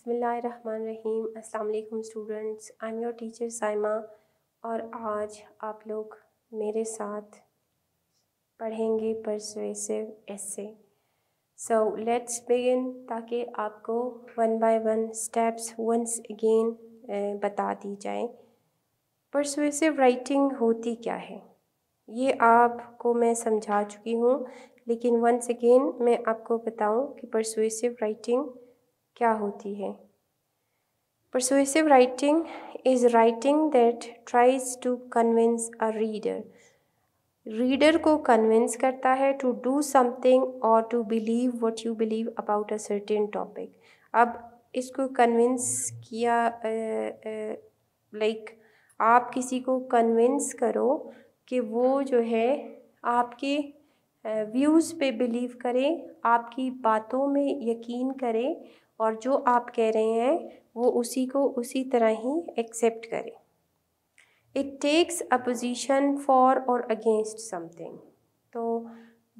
बिस्मिल्लाहिर्रहमानिर्रहीम। अस्सलाम वालेकुम students, I am your teacher Saima और आज आप लोग मेरे साथ पढ़ेंगे persuasive essay. So let's begin, ताकि आपको one by one steps once again बता दी जाए। परसुएसिव राइटिंग होती क्या है ये आपको मैं समझा चुकी हूँ, लेकिन वंस अगेन मैं आपको बताऊँ कि परसुएसिव राइटिंग क्या होती है। Persuasive writing is writing that tries to convince a reader. Reader को कन्विंस करता है टू डू समथिंग और to believe what you believe about a certain topic. अब इसको कन्विंस किया लाइक आप किसी को कन्विंस करो कि वो जो है आपके व्यूज़ पे बिलीव करें, आपकी बातों में यकीन करें और जो आप कह रहे हैं वो उसी को उसी तरह ही एक्सेप्ट करें। It takes a position for और अगेंस्ट समथिंग। तो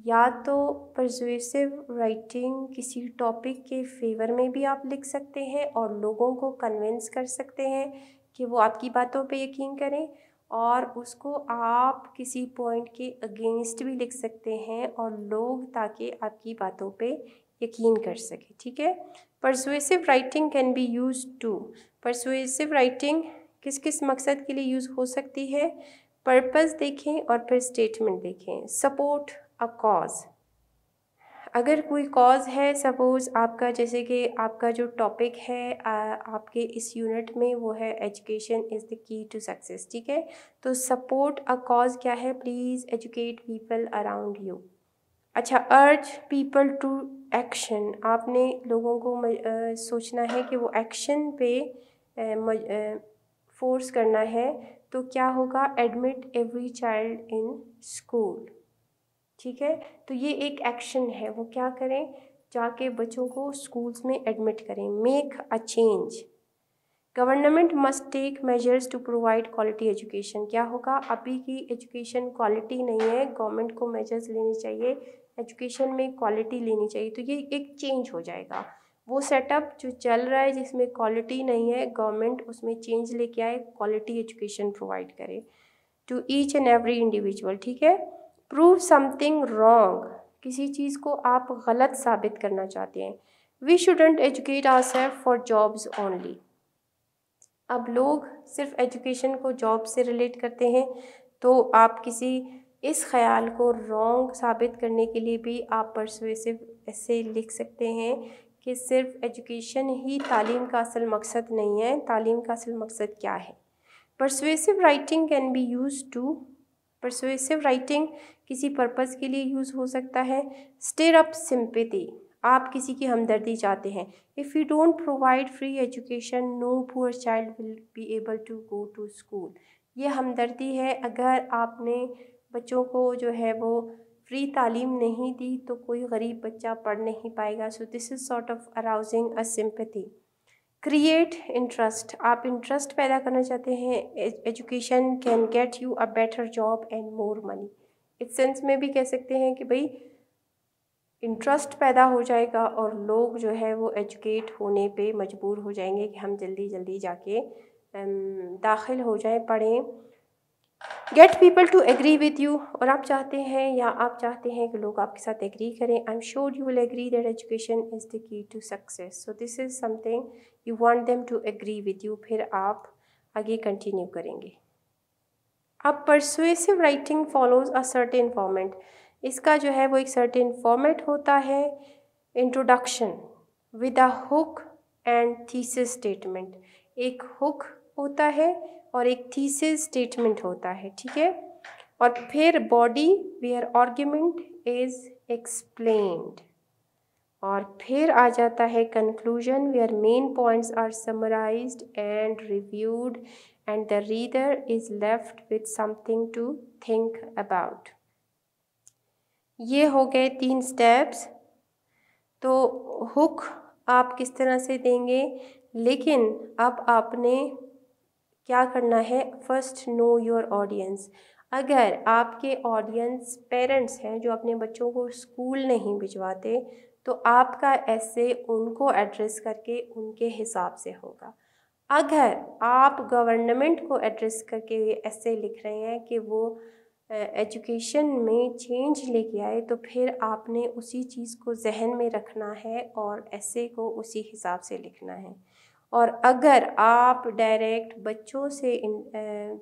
या तो परसुएसिव राइटिंग किसी टॉपिक के फेवर में भी आप लिख सकते हैं और लोगों को कन्विंस कर सकते हैं कि वो आपकी बातों पे यकीन करें, और उसको आप किसी पॉइंट के अगेंस्ट भी लिख सकते हैं और लोग ताकि आपकी बातों पे यकीन कर सके। ठीक है। Persuasive writing can be use to. Persuasive writing किस किस मकसद के लिए यूज़ हो सकती है, पर्पस देखें और फिर स्टेटमेंट देखें। सपोर्ट अ कॉज, अगर कोई कॉज है, सपोज़ आपका जैसे कि आपका जो टॉपिक है आपके इस यूनिट में वो है education is the key to success. ठीक है। तो सपोर्ट अ कॉज क्या है, please educate people around you. अच्छा, अर्ज पीपल टू एक्शन, आपने लोगों को सोचना है कि वो एक्शन पे फोर्स करना है। तो क्या होगा, admit every child in school. ठीक है। तो ये एक एक्शन है, वो क्या करें, जाके बच्चों को स्कूल्स में एडमिट करें। Make a change, government must take measures to provide quality education. क्या होगा, अभी की एजुकेशन क्वालिटी नहीं है, गवर्नमेंट को मेजर्स लेने चाहिए, एजुकेशन में क्वालिटी लेनी चाहिए। तो ये एक चेंज हो जाएगा। वो सेटअप जो चल रहा है जिसमें क्वालिटी नहीं है, गवर्नमेंट उसमें चेंज लेके आए, क्वालिटी एजुकेशन प्रोवाइड करे to each and every individual. ठीक है। प्रूव समथिंग रॉन्ग, किसी चीज़ को आप गलत साबित करना चाहते हैं। We shouldn't educate ourselves for jobs only. अब लोग सिर्फ एजुकेशन को जॉब से रिलेट करते हैं, तो आप किसी इस ख्याल को रॉन्ग साबित करने के लिए भी आप परसुएसिव ऐसे लिख सकते हैं कि सिर्फ एजुकेशन ही तालीम का असल मकसद नहीं है। तालीम का असल मकसद क्या है। Persuasive writing can be use to, persuasive writing किसी पर्पज़ के लिए यूज़ हो सकता है। स्टिर अप सिंपैथी, आप किसी की हमदर्दी चाहते हैं। If you don't provide free education, no poor child will be able to go to school. ये हमदर्दी है, अगर आपने बच्चों को जो है वो फ्री तालीम नहीं दी तो कोई गरीब बच्चा पढ़ नहीं पाएगा। सो this is sort of arousing a sympathy. Create interest, आप इंटरेस्ट पैदा करना चाहते हैं। Education can get you a better job and more money. इस सेंस में भी कह सकते हैं कि भाई इंटरेस्ट पैदा हो जाएगा और लोग जो है वो एजुकेट होने पे मजबूर हो जाएंगे कि हम जल्दी जल्दी जाके दाखिल हो जाएं, पढ़ें। Get people to agree with you, और आप चाहते हैं या आप चाहते हैं कि लोग आपके साथ एग्री करें। I am sure you will agree that education is the key to success. So this is something you want them to agree with you, फिर आप आगे कंटिन्यू करेंगे। अब persuasive writing follows a certain format, इसका जो है वो एक सर्टेन फॉर्मेट होता है। Introduction with a hook and thesis statement, एक हुक होता है और एक थीसिस स्टेटमेंट होता है। ठीक है। और फिर body where argument is explained, और फिर आ जाता है conclusion where main points are summarised and reviewed and the reader is left with something to think about. ये हो गए 3 स्टेप्स। तो हुक आप किस तरह से देंगे, लेकिन अब आपने क्या करना है, फर्स्ट नो योर ऑडियंस। अगर आपके ऑडियंस पेरेंट्स हैं जो अपने बच्चों को स्कूल नहीं भिजवाते, तो आपका ऐसे उनको एड्रेस करके उनके हिसाब से होगा। अगर आप गवर्नमेंट को एड्रेस करके ऐसे लिख रहे हैं कि वो एजुकेशन में चेंज लेके आए, तो फिर आपने उसी चीज़ को जहन में रखना है और ऐसे को उसी हिसाब से लिखना है। और अगर आप डायरेक्ट बच्चों से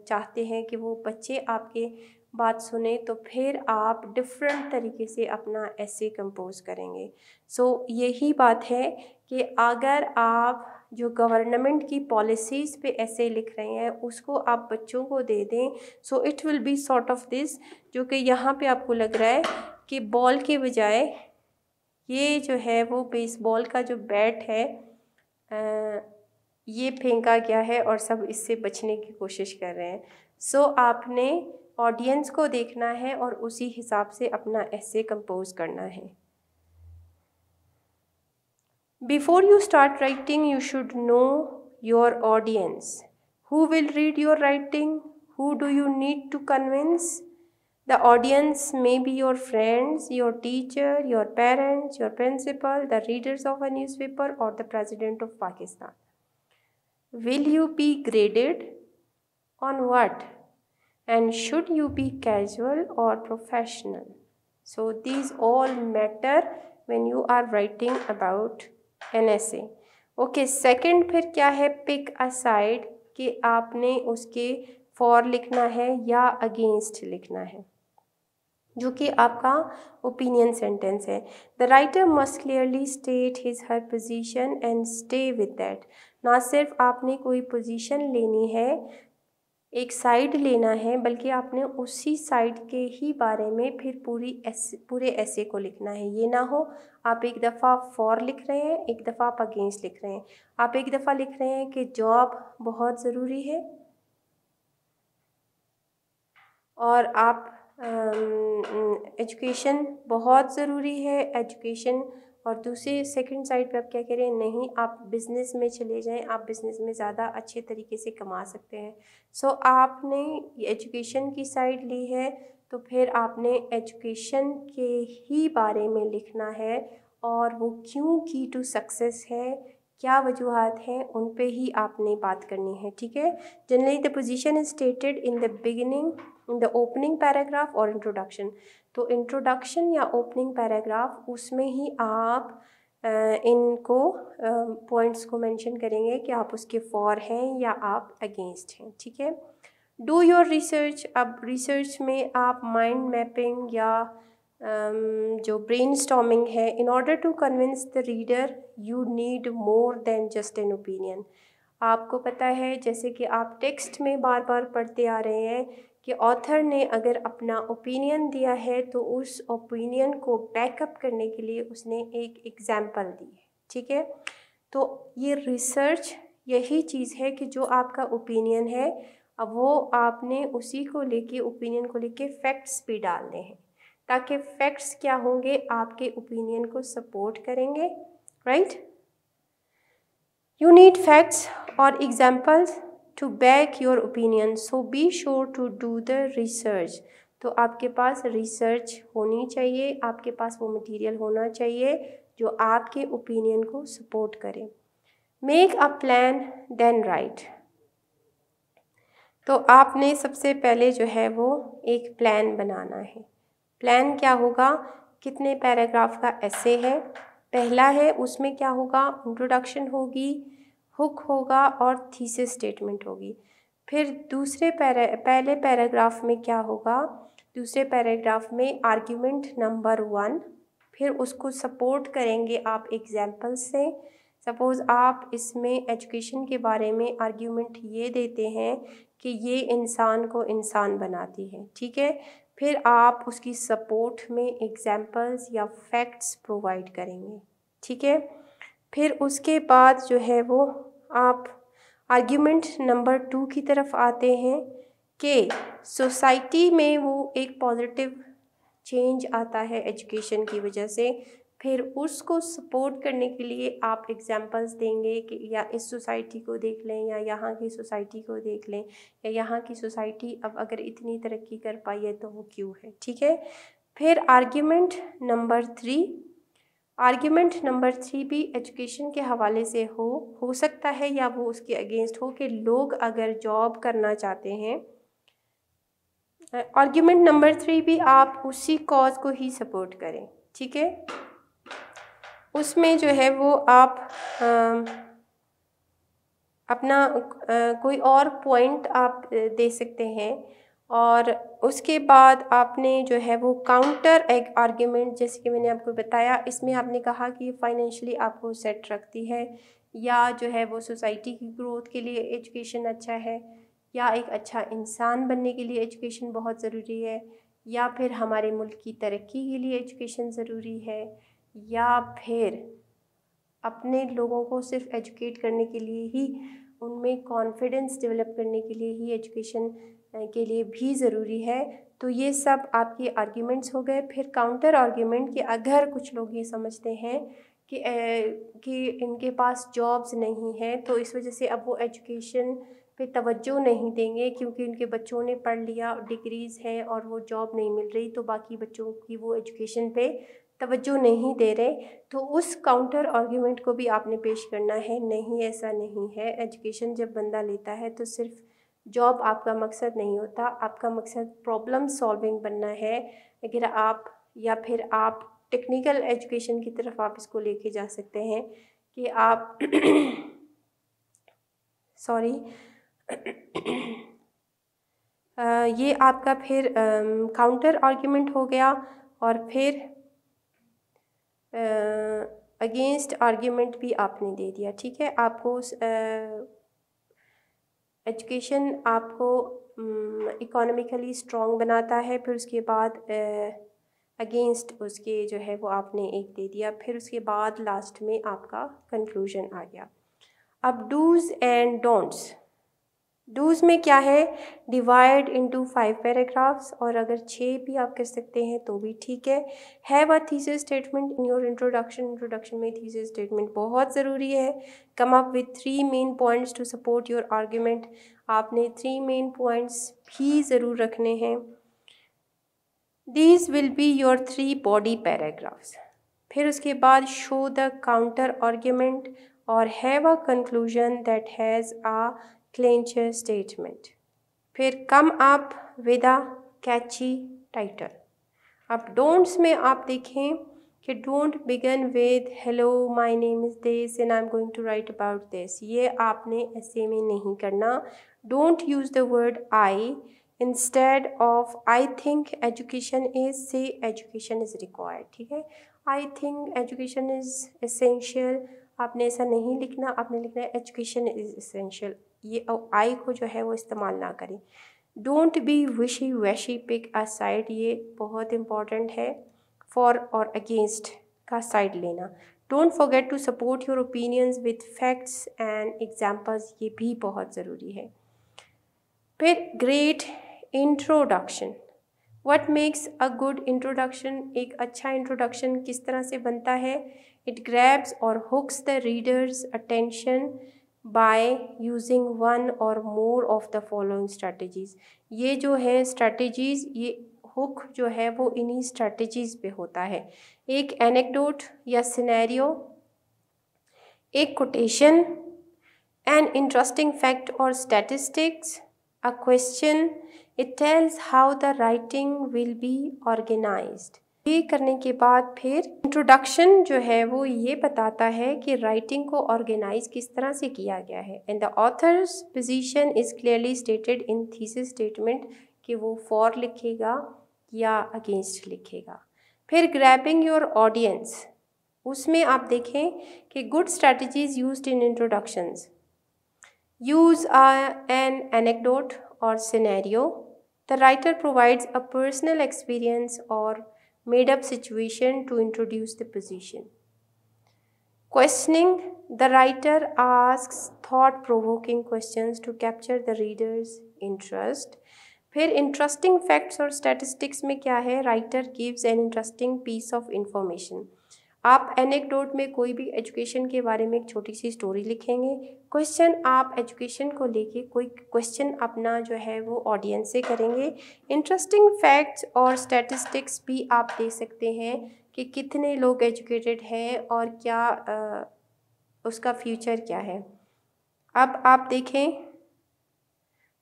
चाहते हैं कि वो बच्चे आपके बात सुने, तो फिर आप डिफरेंट तरीके से अपना ऐसे कंपोज करेंगे। सो यही बात है कि अगर आप जो गवर्नमेंट की पॉलिसीज़ पे ऐसे लिख रहे हैं उसको आप बच्चों को दे दें, so it will be sort of this, जो कि यहाँ पे आपको लग रहा है कि बॉल के बजाय ये जो है वो बेसबॉल का जो बैट है ये फेंका गया है और सब इससे बचने की कोशिश कर रहे हैं। सो आपने ऑडियंस को देखना है और उसी हिसाब से अपना ऐसे कंपोज करना है। Before you start writing, you should know your audience. Who will read your writing? Who do you need to convince? The audience may be your friends, your teacher, your parents, your principal, the readers of a newspaper, or the President of Pakistan. Will you be graded? On what? And should you be casual or professional? So these all matter when you are writing about an essay. Okay, second फिर क्या है, pick a side, कि आपने उसके for लिखना है या against लिखना है, जो कि आपका ओपिनियन सेंटेंस है। The writer must clearly state his her position and stay with that. ना सिर्फ आपने कोई पोजीशन लेनी है, एक साइड लेना है, बल्कि आपने उसी साइड के ही बारे में फिर पूरे ऐसे को लिखना है। ये ना हो आप एक दफ़ा फॉर लिख रहे हैं, एक दफ़ा आप अगेंस्ट लिख रहे हैं। आप एक दफ़ा लिख रहे हैं कि जॉब बहुत ज़रूरी है और आप एजुकेशन बहुत ज़रूरी है, एजुकेशन, और दूसरे सेकंड साइड पे आप क्या कह रहे हैं, नहीं आप बिज़नेस में चले जाएं, आप बिज़नेस में ज़्यादा अच्छे तरीके से कमा सकते हैं। सो आपने एजुकेशन की साइड ली है, तो फिर आपने एजुकेशन के ही बारे में लिखना है और वो क्यों की टू सक्सेस है, क्या वजूहात हैं, उन पे ही आपने बात करनी है। ठीक है। Generally the position is stated in the beginning, in the opening paragraph और इंट्रोडक्शन। तो इंट्रोडक्शन या ओपनिंग पैराग्राफ, उसमें ही आप इनको पॉइंट्स को मेंशन करेंगे कि आप उसके फॉर हैं या आप अगेंस्ट हैं। ठीक है। Do your research. अब रिसर्च में आप माइंड मैपिंग या जो ब्रेनस्टॉर्मिंग है, in order to convince the reader you need more than just an opinion. आपको पता है, जैसे कि आप टेक्स्ट में बार बार पढ़ते आ रहे हैं कि ऑथर ने अगर अपना ओपिनियन दिया है तो उस ओपिनियन को बैकअप करने के लिए उसने एक एग्जाम्पल दी है। ठीक है। तो ये रिसर्च यही चीज़ है कि जो आपका ओपिनियन है, अब वो आपने उसी को लेके, ओपिनियन को लेके फैक्ट्स भी डालने हैं, ताकि फैक्ट्स क्या होंगे, आपके ओपिनियन को सपोर्ट करेंगे। Right. You need facts or examples to back your opinion, so be sure to do the research. तो आपके पास रिसर्च होनी चाहिए, आपके पास वो मटेरियल होना चाहिए जो आपके ओपिनियन को सपोर्ट करे। Make a plan then write. तो आपने सबसे पहले जो है वो एक प्लान बनाना है। प्लान क्या होगा, कितने पैराग्राफ का ऐसे है, पहला है, उसमें क्या होगा, इंट्रोडक्शन होगी, हुक होगा और थीसिस स्टेटमेंट होगी। फिर पहले पैराग्राफ में क्या होगा, दूसरे पैराग्राफ में आर्ग्यूमेंट नंबर 1, फिर उसको सपोर्ट करेंगे आप एग्जाम्पल से। सपोज़ आप इसमें एजुकेशन के बारे में आर्ग्यूमेंट ये देते हैं कि ये इंसान को इंसान बनाती है। ठीक है। फिर आप उसकी सपोर्ट में एग्जाम्पल्स या फैक्ट्स प्रोवाइड करेंगे। ठीक है। फिर उसके बाद जो है वो आप आर्ग्यूमेंट नंबर 2 की तरफ आते हैं कि सोसाइटी में वो एक पॉजिटिव चेंज आता है एजुकेशन की वजह से। फिर उसको सपोर्ट करने के लिए आप एग्जांपल्स देंगे कि या इस सोसाइटी को देख लें, या यहाँ की सोसाइटी को देख लें, या यहाँ की सोसाइटी अब अगर इतनी तरक्की कर पाई है तो वो क्यों है। ठीक है। फिर आर्ग्यूमेंट नंबर 3, आर्ग्यूमेंट नंबर 3 भी एजुकेशन के हवाले से हो सकता है या वो उसके अगेंस्ट हो कि लोग अगर जॉब करना चाहते हैं। आर्ग्यूमेंट नंबर 3 भी आप उसी कॉज को ही सपोर्ट करें, ठीक है। उसमें जो है वो आप अपना कोई और पॉइंट आप दे सकते हैं और उसके बाद आपने जो है वो काउंटर एक आर्ग्यूमेंट, जैसे कि मैंने आपको बताया, इसमें आपने कहा कि फाइनेंशियली आपको सेट रखती है या जो है वो सोसाइटी की ग्रोथ के लिए एजुकेशन अच्छा है, या एक अच्छा इंसान बनने के लिए एजुकेशन बहुत ज़रूरी है, या फिर हमारे मुल्क की तरक्की के लिए एजुकेशन ज़रूरी है, या फिर अपने लोगों को सिर्फ एजुकेट करने के लिए ही, उनमें कॉन्फिडेंस डेवलप करने के लिए ही एजुकेशन के लिए भी ज़रूरी है। तो ये सब आपके आर्ग्यूमेंट्स हो गए। फिर काउंटर आर्ग्यूमेंट कि अगर कुछ लोग ये समझते हैं कि इनके पास जॉब्स नहीं हैं तो इस वजह से अब वो एजुकेशन पे तवज्जो नहीं देंगे क्योंकि उनके बच्चों ने पढ़ लिया, डिग्रीज़ हैं और वो जॉब नहीं मिल रही, तो बाकी बच्चों की वो एजुकेशन पे तवज्जो नहीं दे रहे। तो उस काउंटर आर्ग्यूमेंट को भी आपने पेश करना है, नहीं ऐसा नहीं है। एजुकेशन जब बंदा लेता है तो सिर्फ जॉब आपका मकसद नहीं होता, आपका मकसद प्रॉब्लम सॉल्विंग बनना है। अगर आप या फिर आप टेक्निकल एजुकेशन की तरफ आप इसको लेके जा सकते हैं कि आप सॉरी ये आपका फिर काउंटर आर्ग्यूमेंट हो गया। और फिर अगेंस्ट आर्ग्यूमेंट भी आपने दे दिया, ठीक है। आपको एजुकेशन आपको इकोनॉमिकली स्ट्रॉन्ग बनाता है, फिर उसके बाद अगेंस्ट उसके जो है वो आपने एक दे दिया, फिर उसके बाद लास्ट में आपका कंक्लूजन आ गया। अब डूज़ एंड डोंट्स। डूज़ में क्या है, डिवाइड इनटू 5 पैराग्राफ्स, और अगर 6 भी आप कर सकते हैं तो भी ठीक है। Have a thesis statement in your introduction. Introduction में थीसिस स्टेटमेंट बहुत ज़रूरी है। Come up with 3 main points to support your argument. आपने 3 मेन पॉइंट्स भी ज़रूर रखने हैं। These will be your 3 body paragraphs. फिर उसके बाद शो द काउंटर आर्ग्यूमेंट और have a conclusion that has a clincher statement. फिर come up with a catchy title. अब डोंट्स में आप देखें कि don't begin with hello my name is this and I am going to write about this. ये आपने ऐसे में नहीं करना। Don't use the word I. Instead of I think education is, say education is required, ठीक है। I think education is essential, आपने ऐसा नहीं लिखना, आपने लिखना है एजुकेशन इज़ एसेंशियल। ये आई को जो है वो इस्तेमाल ना करें। डोंट बी विशी वैशी, पिक अ साइड, ये बहुत इम्पॉर्टेंट है। फॉर और अगेंस्ट का साइड लेना। Don't forget to support your opinions with facts and examples, ये भी बहुत ज़रूरी है। फिर great introduction. What makes a good introduction, एक अच्छा इंट्रोडक्शन किस तरह से बनता है। इट ग्रैब्स और hooks the readers attention by using one और more of the following strategies. ये जो है स्ट्रैटेजीज़, ये हुक जो है वो इन्हीं स्ट्रैटेजीज़ पे होता है। एक एनेक्डोट या सिनेरियो, एक कोटेशन, एन इंटरेस्टिंग फैक्ट और statistics, a question, it tells how the writing will be organized। ये करने के बाद फिर इंट्रोडक्शन जो है वो ये बताता है कि राइटिंग को ऑर्गेनाइज किस तरह से किया गया है। And the author's position is clearly stated in thesis statement, कि वो फॉर लिखेगा या अगेंस्ट लिखेगा। फिर ग्रैबिंग योर ऑडियंस, उसमें आप देखें कि good strategies used in introductions. Use an anecdote or scenario. The writer provides a personal experience or made-up situation to introduce the position. Questioning. The writer asks thought-provoking questions to capture the reader's interest. फिर interesting facts और statistics में क्या है, writer gives an interesting piece of information. आप anecdote में कोई भी education के बारे में एक छोटी सी स्टोरी लिखेंगे। क्वेश्चन, आप एजुकेशन को लेके कोई क्वेश्चन अपना जो है वो ऑडियंस से करेंगे। इंटरेस्टिंग फैक्ट्स और स्टैटिस्टिक्स भी आप दे सकते हैं कि कितने लोग एजुकेटेड हैं और क्या उसका फ्यूचर क्या है। अब आप देखें,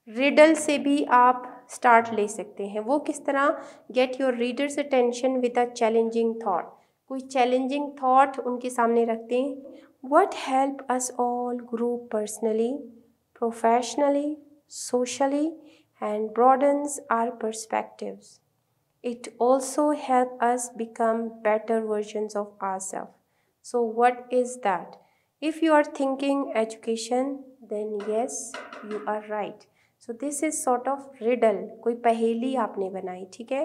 रिडल से भी आप स्टार्ट ले सकते हैं। वो किस तरह? Get your readers attention with a challenging thought. कोई चैलेंजिंग थॉट उनके सामने रखते हैं। What help us all grow personally, professionally, socially and broadens our perspectives. It also helps us become better versions of ourselves. So what is that? If you are thinking education, then yes, you are right. So this is sort of riddle. कोई पहेली आपने बनाई, ठीक है?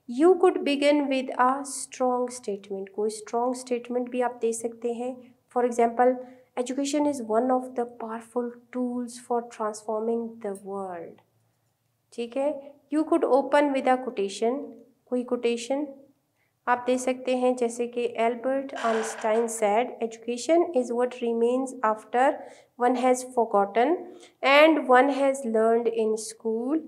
You could begin with a strong statement. कोई strong statement भी आप दे सकते हैं. For example, education is one of the powerful tools for transforming the world. ठीक है। You could open with a quotation. कोई कोटेशन आप दे सकते हैं, जैसे कि Albert Einstein said, education is what remains after one has forgotten and one has learned in school.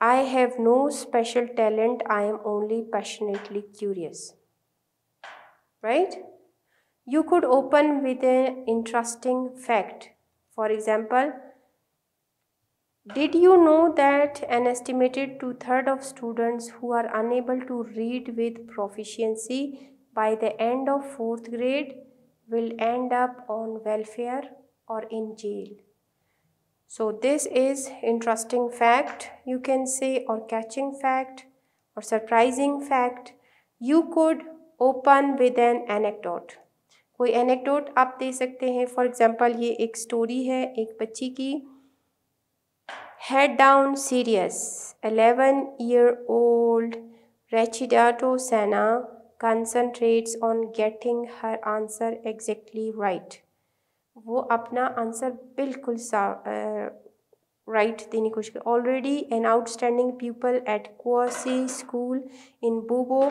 I have no special talent, I am only passionately curious. Right? You could open with an interesting fact. For example, did you know that an estimated 2/3 of students who are unable to read with proficiency by the end of 4th grade will end up on welfare or in jail? So this is interesting fact, you can say, or catching fact or surprising fact. You could open with an anecdote. कोई anecdote आप दे सकते हैं। For example, ये एक story है एक बच्ची की। Head down serious 11-year-old Rechidato Senna concentrates on getting her answer exactly right. वो अपना आंसर बिल्कुल राइट देने की कोशिश कर। Already an outstanding people at quasi school इन बोबो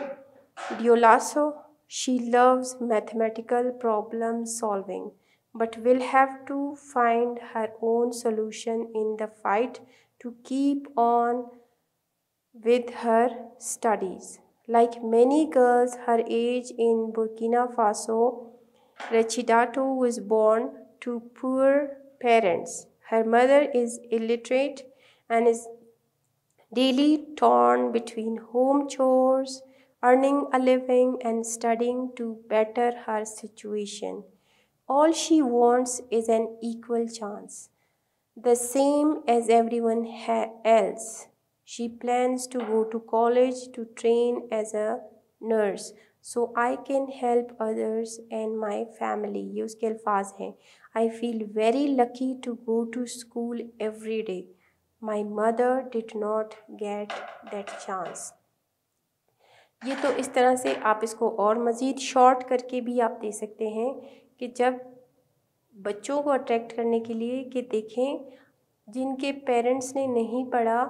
डियोलासो, she loves mathematical problem solving, but will have to find her own solution in the fight to keep on with her studies. Like many girls her age in Burkina Faso, Rechidato was born to poor parents. Her mother is illiterate and is daily torn between home chores, earning a living, and studying to better her situation. All she wants is an equal chance, the same as everyone else. She plans to go to college to train as a nurse, so I can help others and my family. ये उसके अल्फाज हैं। I feel very lucky to go to school every day. My mother did not get that chance. ये तो इस तरह से आप इसको और मज़ीद शॉर्ट करके भी आप दे सकते हैं कि जब बच्चों को अट्रैक्ट करने के लिए कि देखें जिनके पेरेंट्स ने नहीं पढ़ा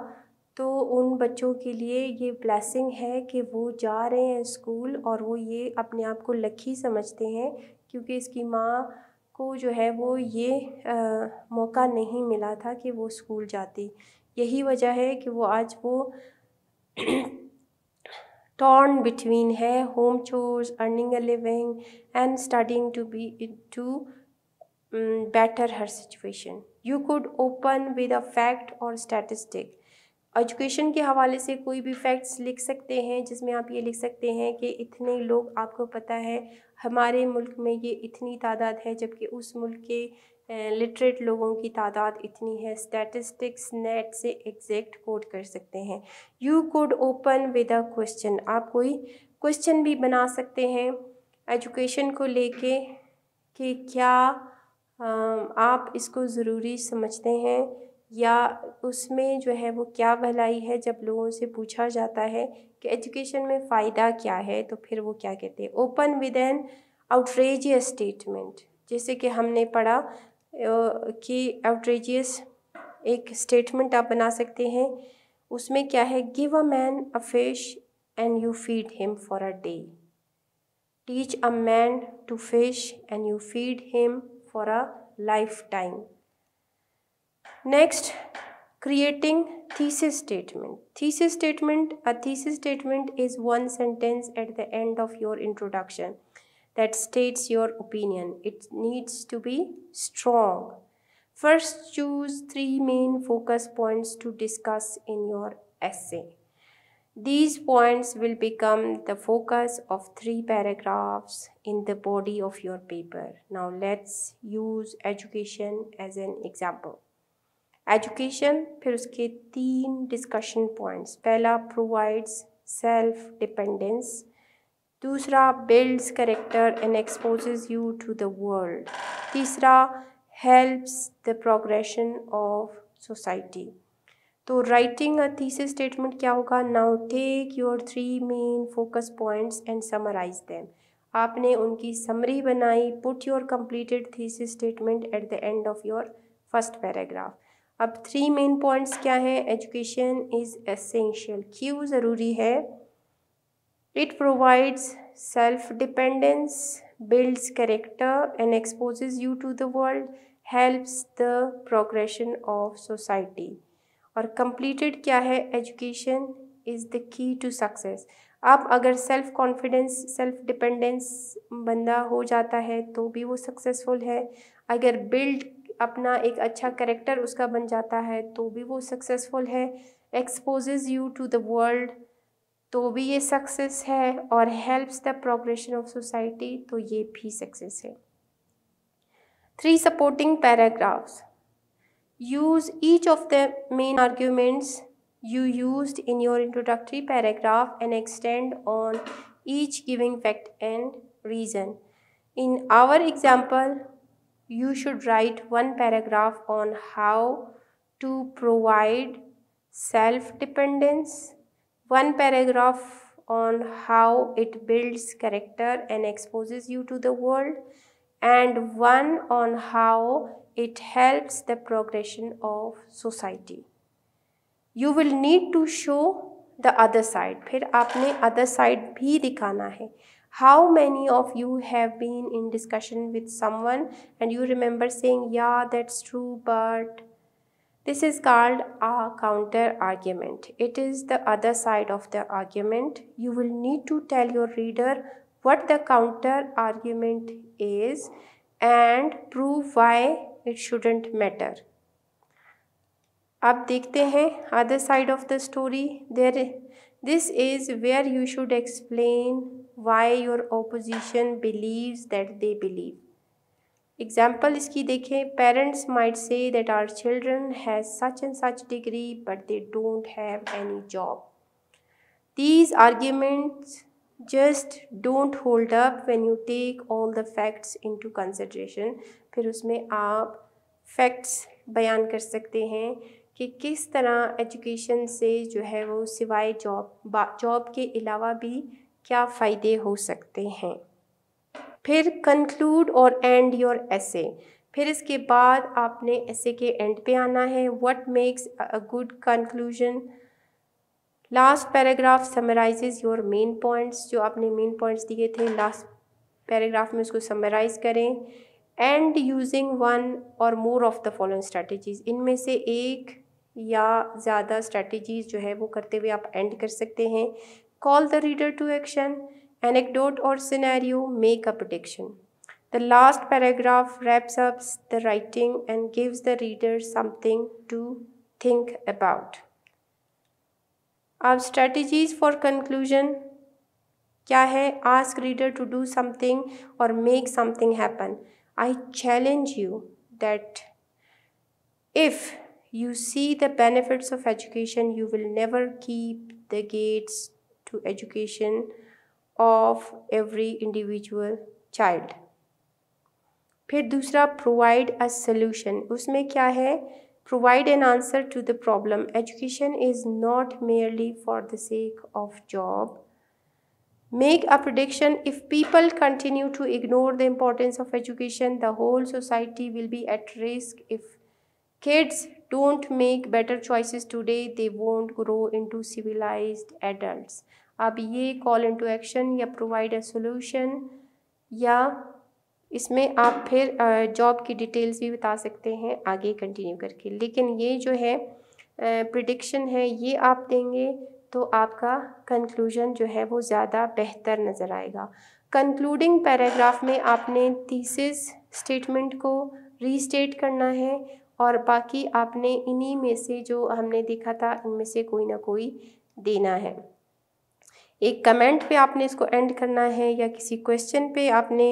तो उन बच्चों के लिए ये ब्लेसिंग है कि वो जा रहे हैं स्कूल और वो ये अपने आप को लकी समझते हैं क्योंकि इसकी माँ को जो है वो ये मौका नहीं मिला था कि वो स्कूल जाती। यही वजह है कि वो आज वो torn between है home chores, earning a living and studying to better her situation. You could open with a fact or statistic. Education के हवाले से कोई भी फैक्ट्स लिख सकते हैं जिसमें आप ये लिख सकते हैं कि इतने लोग, आपको पता है हमारे मुल्क में ये इतनी तादाद है जबकि उस मुल्क के लिटरेट लोगों की तादाद इतनी है। स्टैटिस्टिक्स नेट से एग्जैक्ट कोट कर सकते हैं। You could open with a question. आप कोई क्वेश्चन भी बना सकते हैं एजुकेशन को लेके कि क्या आप इसको ज़रूरी समझते हैं या उसमें जो है वो क्या भलाई है। जब लोगों से पूछा जाता है कि एजुकेशन में फ़ायदा क्या है तो फिर वो क्या कहते हैं। Open with an outrageous statement, जैसे कि हमने पढ़ा कि आउटरेजियस एक स्टेटमेंट आप बना सकते हैं। उसमें क्या है, give a man a fish and you feed him for a day, teach a man to fish and you feed him for a lifetime. Next, creating thesis statement. A thesis statement is one sentence at the end of your introduction that states your opinion. It needs to be strong. First, choose 3 main focus points to discuss in your essay. These points will become the focus of 3 paragraphs in the body of your paper. Now let's use education as an example. Education, फिर उसके 3 discussion points. पहला, provides self dependence. दूसरा, builds character and exposes you to the world. तीसरा, helps the progression of society. तो writing a thesis statement क्या होगा? Now take your 3 main focus points and summarize them. आपने उनकी summary बनाई. Put your completed thesis statement at the end of your first paragraph. अब 3 main points क्या है? Education is essential. क्यों ज़रूरी है? It provides self dependence, builds character and exposes you to the world, helps the progression of society. और completed क्या है? Education is the key to success. अब अगर सेल्फ कॉन्फिडेंस, सेल्फ डिपेंडेंस बंदा हो जाता है तो भी वो सक्सेसफुल है. अगर बिल्ड अपना एक अच्छा कैरेक्टर उसका बन जाता है तो भी वो सक्सेसफुल है. Exposes you to the world तो भी ये सक्सेस है. और helps the progression of society तो ये भी सक्सेस है. 3 supporting paragraphs. Use each of the main arguments you used in your introductory paragraph and extend on each giving fact and reason. In our example, you should write 1 paragraph on how to provide self-dependence, 1 paragraph on how it builds character and exposes you to the world, and 1 on how it helps the progression of society. You will need to show the other side. फिर आपने other side भी दिखाना है. How many of you have been in discussion with someone and you remember saying, yeah, that's true, but this is called a counter argument. It is the other side of the argument. You will need to tell your reader what the counter argument is and prove why it shouldn't matter. अब देखते हैं other side of the story. This is where you should explain why your opposition believes that they believe. Example इसकी देखें. Parents might say that our children has such and such degree but they don't have any job. These arguments just don't hold up when you take all the facts into consideration. फिर उसमें आप facts बयान कर सकते हैं कि किस तरह एजुकेशन से जो है वो सिवाय जॉब के अलावा भी क्या फ़ायदे हो सकते हैं. फिर कंक्लूड और एंड योर एसे. फिर इसके बाद आपने एसे के एंड पे आना है. What makes a good conclusion. Last paragraph summarises your main points. जो आपने मेन पॉइंट्स दिए थे लास्ट पैराग्राफ में उसको समराइज़ करें. एंड यूजिंग 1 और more of the following strategies. इनमें से एक या ज़्यादा स्ट्रैटेजीज़ जो है वो करते हुए आप एंड कर सकते हैं. Call the reader to action. Anecdote और scenario. Make a prediction. The last paragraph wraps up the writing and gives the reader something to think about. अब स्ट्रैटेजीज़ फॉर कंक्लूजन क्या है? Ask reader to do something और make something happen. I challenge you that if you see the benefits of education, you will never keep the gates to education of every individual child. फिर दूसरा, provide a solution. उसमें क्या है? Provide an answer to the problem. Education is not merely for the sake of job. Make a prediction. If people continue to ignore the importance of education, the whole society will be at risk. If kids don't make better choices today, they won't grow into civilized adults. अब ये call into action या provide a solution या इसमें आप फिर job की details भी बता सकते हैं आगे कंटिन्यू करके. लेकिन ये जो है प्रिडिक्शन है ये आप देंगे तो आपका कंक्लूजन जो है वो ज़्यादा बेहतर नज़र आएगा। कंक्लूडिंग पैराग्राफ में आपने थीसिस स्टेटमेंट को रीस्टेट करना है और बाकी आपने इन्हीं में से जो हमने देखा था इनमें से कोई ना कोई देना है। एक कमेंट पे आपने इसको एंड करना है या किसी क्वेश्चन पे आपने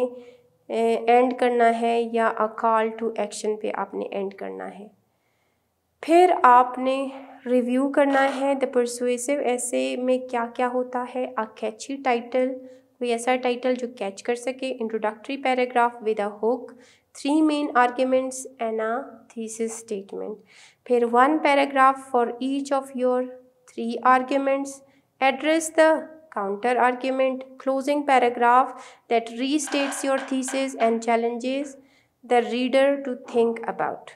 एंड करना है या अ कॉल टू एक्शन पे आपने एंड करना है। फिर आपने रिव्यू करना है द परसुएसिव ऐसे में क्या क्या होता है। अ कैची टाइटल, कोई ऐसा टाइटल जो कैच कर सके। Introductory paragraph with a hook, 3 main arguments and a thesis statement. फिर 1 paragraph for each of your 3 arguments. Address the counter argument, closing paragraph that restates your thesis and challenges the reader to think about.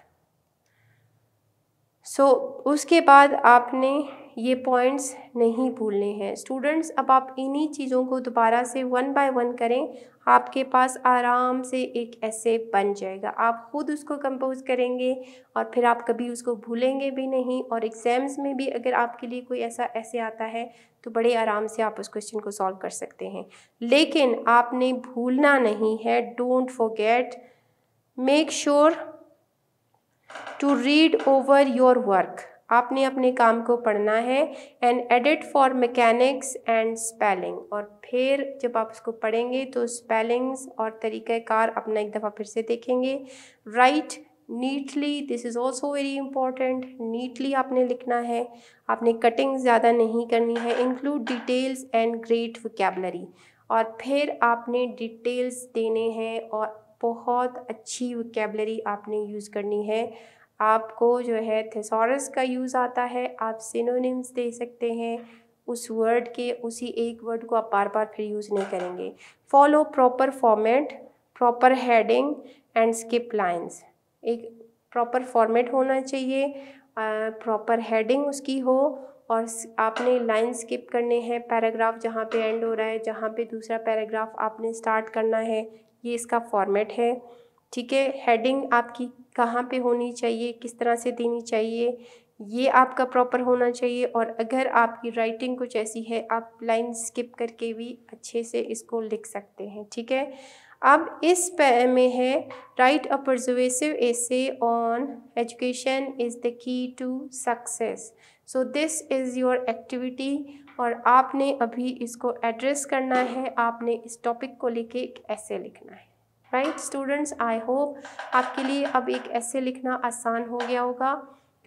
उसके बाद आपने ये points नहीं भूलने हैं students. अब आप इन्हीं चीज़ों को दोबारा से 1 बाय 1 करें, आपके पास आराम से एक ऐसे बन जाएगा। आप ख़ुद उसको कंपोज करेंगे और फिर आप कभी उसको भूलेंगे भी नहीं। और एग्ज़ाम्स में भी अगर आपके लिए कोई ऐसा ऐसे आता है तो बड़े आराम से आप उस क्वेश्चन को सॉल्व कर सकते हैं। लेकिन आपने भूलना नहीं है, don't forget, make sure to read over your work. आपने अपने काम को पढ़ना है। And edit for mechanics and spelling. और फिर जब आप उसको पढ़ेंगे तो स्पेलिंग्स और तरीक़ाकार अपना एक दफ़ा फिर से देखेंगे। Right neatly, this is also very important. Neatly आपने लिखना है, आपने कटिंग ज़्यादा नहीं करनी है। Include details and great vocabulary. और फिर आपने डिटेल्स देने हैं और बहुत अच्छी वोकैबुलरी आपने यूज़ करनी है। आपको जो है थेसॉरस का यूज़ आता है, आप सिनोनिम्स दे सकते हैं उस वर्ड के, उसी एक वर्ड को आप बार बार फिर यूज़ नहीं करेंगे। Follow proper format, proper heading and skip lines. एक प्रॉपर फॉर्मेट होना चाहिए, प्रॉपर हेडिंग उसकी हो और आपने लाइन स्किप करने हैं। पैराग्राफ जहाँ पे एंड हो रहा है, जहाँ पे दूसरा पैराग्राफ आपने स्टार्ट करना है, ये इसका फॉर्मेट है। ठीक है, हेडिंग आपकी कहाँ पे होनी चाहिए, किस तरह से देनी चाहिए, ये आपका प्रॉपर होना चाहिए। और अगर आपकी राइटिंग कुछ ऐसी है, आप लाइन स्किप करके भी अच्छे से इसको लिख सकते हैं। ठीक है, अब इस में है write a persuasive essay on education is the key to success. So this is your activity और आपने अभी इसको एड्रेस करना है। आपने इस टॉपिक को लेके एक ऐसे लिखना है। राइट स्टूडेंट्स, आई होप आपके लिए अब एक ऐसे लिखना आसान हो गया होगा,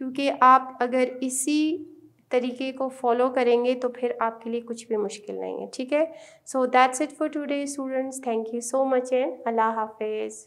क्योंकि आप अगर इसी तरीके को फॉलो करेंगे तो फिर आपके लिए कुछ भी मुश्किल नहीं है। ठीक है, so that's it for today students. Thank you so much एंड अल्लाह हाफिज़।